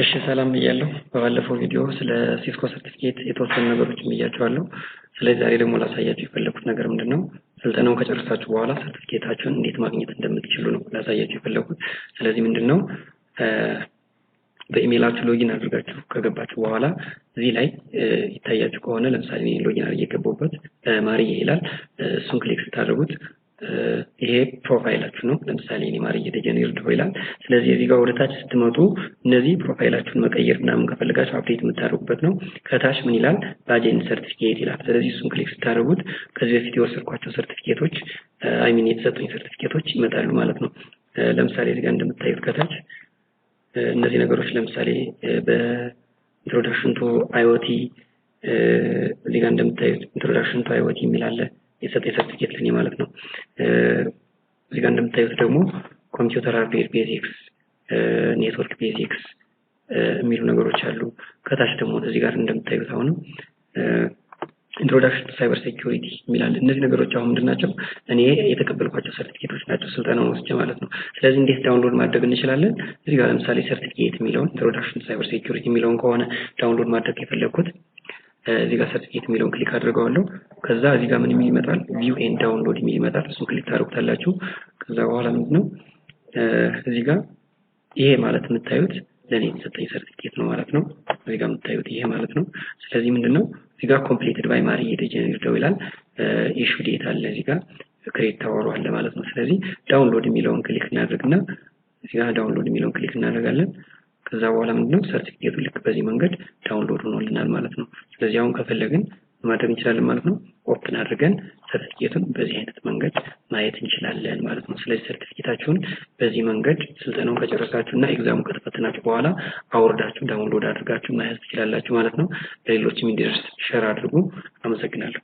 እሺ ሰላም ብያለሁ። በባለፈው ቪዲዮ ስለ ሲስኮ ሰርቲፊኬት የተወሰኑ ነገሮችን ብያችኋለሁ። ስለዚህ ዛሬ ደግሞ ላሳያችሁ የፈለኩት ነገር ምንድነው? ስልጠናውን ከጨረሳችሁ በኋላ ሰርቲፊኬታችሁን እንዴት ማግኘት እንደምትችሉ ነው ላሳያችሁ የፈለኩት። ስለዚህ ምንድነው በኢሜይላችሁ ሎጊን አድርጋችሁ ከገባችሁ በኋላ እዚህ ላይ ይታያችሁ ከሆነ ለምሳሌ እኔ ሎጊን አድርጌ የገባሁበት ማርዬ ይላል። እሱን ክሊክ ስታደርጉት ይሄ ፕሮፋይላችሁ ነው። ለምሳሌ እኔ ማርዬ ደጀኔ ይርዳው ይላል። ስለዚህ እዚህ ጋር ወደ ታች ስትመጡ እነዚህ ፕሮፋይላችሁን መቀየር ምናምን ከፈለጋችሁ አፕዴት የምታደርጉበት ነው። ከታች ምን ይላል? ባጅን ሰርቲፊኬት ይላል። ስለዚህ እሱን ክሊክ ስታደርጉት ከዚህ በፊት የወሰድኳቸው ሰርቲፊኬቶች የተሰጡኝ ሰርቲፊኬቶች ይመጣሉ ማለት ነው። ለምሳሌ እዚህ ጋር እንደምታዩት ከታች እነዚህ ነገሮች ለምሳሌ በኢንትሮዳክሽን ቱ አይኦቲ እዚህ ጋር እንደምታዩት ኢንትሮዳክሽን ቱ አይኦቲ የሚል አለ የሰጠኝ ሰርቲፊኬት ለኔ ማለት ነው። እዚህ ጋር እንደምታዩት ደግሞ ኮምፒውተር ሃርድዌር ቤዚክስ፣ ኔትወርክ ቤዚክስ የሚሉ ነገሮች አሉ። ከታች ደግሞ እዚህ ጋር እንደምታዩት አሁንም ኢንትሮዳክሽን ቱ ሳይበር ሴኩሪቲ የሚላል። እነዚህ ነገሮች አሁን ምንድናቸው? እኔ የተቀበልኳቸው ሰርቲፊኬቶች ናቸው ስልጠናውን ወስጄ ማለት ነው። ስለዚህ እንዴት ዳውንሎድ ማድረግ እንችላለን? እዚህ ጋር ለምሳሌ ሰርቲፊኬት የሚለውን ኢንትሮዳክሽን ቱ ሳይበር ሴኩሪቲ የሚለውን ከሆነ ዳውንሎድ ማድረግ የፈለኩት እዚህ ጋር ሰርቲፊኬት የሚለውን ክሊክ አድርገዋለሁ። ከዛ እዚህ ጋር ምን ይመጣል? ቪው ኤንድ ዳውንሎድ የሚል ይመጣል። እሱን ክሊክ ታደርጉታላችሁ። ከዛ በኋላ ምንድነው እዚህ ጋር ይሄ ማለት የምታዩት ለኔ የተሰጠኝ ሰርቲፊኬት ነው ማለት ነው። እዚህ ጋር የምታዩት ይሄ ማለት ነው። ስለዚህ ምንድነው እዚህ ጋር ኮምፕሊትድ ባይ ማርዬ ደጀኔ ይርዳው ይላል። ኢሹ ዴት አለ እዚህ ጋር ክሬት ታወሩ አለ ማለት ነው። ስለዚህ ዳውንሎድ የሚለውን ክሊክ እናደርግና እዚህ ጋር ዳውንሎድ የሚለውን ክሊክ እናደርጋለን። ከዛ በኋላ ምንድነው ሰርቲፊኬቱ ልክ በዚህ መንገድ ዳውንሎድ ሆኖልናል ማለት ነው። ስለዚህ አሁን ከፈለግን ማድረግ እንችላለን ማለት ነው። ኦፕን አድርገን ሰርቲፊኬቱን በዚህ አይነት መንገድ ማየት እንችላለን ማለት ነው። ስለዚህ ሰርቲፊኬታችሁን በዚህ መንገድ ስልጠናውን ከጨረሳችሁና ኤግዛሙን ከተፈተናችሁ በኋላ አውርዳችሁ ዳውንሎድ አድርጋችሁ ማየት ትችላላችሁ ማለት ነው። ለሌሎችም እንዲደርስ ሼር አድርጉ። አመሰግናለሁ።